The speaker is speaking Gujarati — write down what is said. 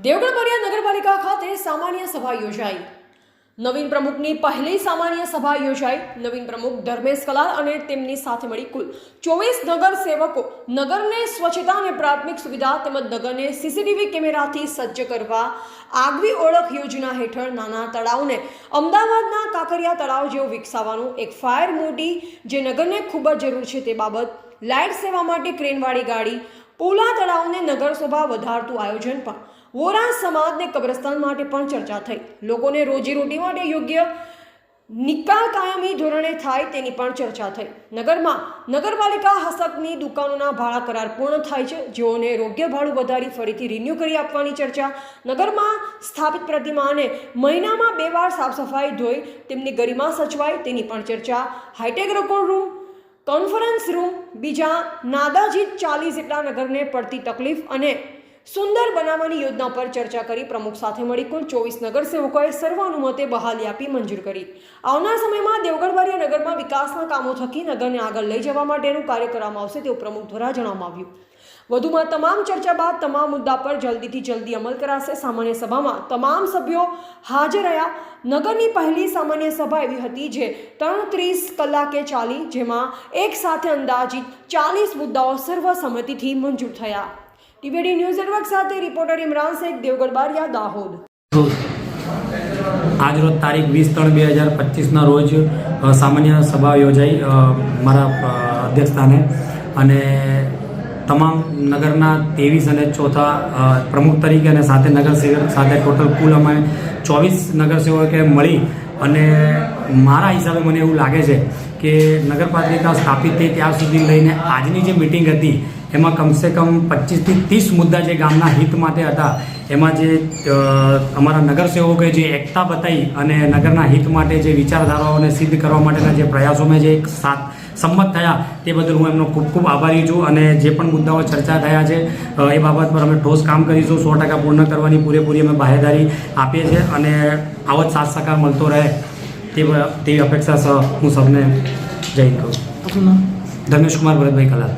દેવગઢ બરિયા નગરપાલિકા ખાતે સામાન્ય સભા યોજાઈ। નવીન પ્રમુખની પહેલી સામાન્ય સભા યોજાઈ। નવીન પ્રમુખ ધર્મેશ કલાલ અને તેમની સાથે મળી કુલ 24 નગર સેવકો નગરને સ્વચ્છતા અને પ્રાથમિક સુવિધા તેમજ નગરને સીસીટીવી કેમેરાથી સજ્જ કરવા આગવી ઓળખ યોજના હેઠળ નાના તળાવને અમદાવાદના કાંકરિયા તળાવ જેવું વિકસાવવાનું એક ફાયર મોટી જે નગરને ખૂબ જ જરૂર છે તે બાબત, લાઇટ સેવા માટે ક્રેનવાળી ગાડી, પોલા તળાવને નગર શોભા વધારતું આયોજન પણ, વોરા સમાજને કબ્રસ્તાન માટે પણ ચર્ચા થઈ। લોકોને રોજીરોટી માટે યોગ્ય નિકાલ કાયમી ધોરણે થાય તેની પણ ચર્ચા થઈ। નગરમાં નગરપાલિકા હસ્તકની દુકાનોના ભાડા કરાર પૂર્ણ થાય છે, જેઓને યોગ્ય ભાડું વધારી ફરીથી રિન્યૂ કરી આપવાની ચર્ચા। નગરમાં સ્થાપિત પ્રતિમાને મહિનામાં 2 વાર સાફ સફાઈ ધોઈ તેમની ગરિમા સચવાય તેની પણ ચર્ચા। High tech record room, conference room, બીજા નાદાજીત 40 જેટલા નગરને પડતી તકલીફ અને સુંદર બનાવવાની યોજના પર ચર્ચા કરી પ્રમુખ સાથે મળી કુલ 24 નગરસેવકોએ સર્વાનુમતે બહાલી આપી મંજૂર કરી। આવનાર સમયમાં દેવગઢ બરિયા નગરમાં વિકાસના કામો થકી નગરને આગળ લઈ જવા માટેનું કાર્ય કરવામાં આવશે તેવું પ્રમુખ દ્વારા જણાવવામાં આવ્યું। વધુમાં તમામ ચર્ચા બાદ તમામ મુદ્દા પર જલ્દીથી જલ્દી અમલ કરાશે। સામાન્ય સભામાં તમામ સભ્યો હાજર રહ્યા। નગરની પહેલી સામાન્ય સભા એવી હતી જે 3:30 કલાકે ચાલી, જેમાં એક સાથે અંદાજિત 40 મુદ્દાઓ સર્વસંમતિથી મંજૂર થયા। ટીવીડી ન્યૂઝ નેટવર્ક સાથે રિપોર્ટર ઇમરાન શેખ, દેવગઢ બરિયા, દાહોદ। આજ રોજ તારીખ 20/3/2025ના રોજ સામાન્ય સભા યોજાઈ મારા અધ્યક્ષસ્થાને, અને તમામ નગરના 23 અને ચોથા પ્રમુખ તરીકે અને સાથે નગરસેવક સાથે ટોટલ કુલ અમે 24 નગરસેવકોએ મળી, અને મારા હિસાબે મને એવું લાગે છે કે નગરપાલિકા સ્થાપિત થઈ ત્યાર સુધી લઈને આજની જે મિટિંગ હતી એમાં કમસે કમ 25 થી 30 મુદ્દા જે ગામના હિત માટે હતા, એમાં જે અમારા નગરસેવકોએ જે એકતા બતાવી અને નગરના હિત માટે જે વિચારધારાઓને સિદ્ધ કરવા માટેના જે પ્રયાસોમાં જે એક સાથ સંમત થયા તે બદલ હું એમનો ખૂબ ખૂબ આભારી છું। અને જે પણ મુદ્દાઓ ચર્ચા થયા છે એ બાબત પર અમે ઠોસ કામ કરીશું, 100% પૂર્ણ કરવાની પૂરેપૂરી અમે બાહેદારી આપીએ છીએ, અને આવો જ સાથ સહકાર મળતો રહે તેવી અપેક્ષા સહ હું સૌને જય હિન્દ કહું છું। ધર્મેશ કુમાર ભરતભાઈ કલાલ।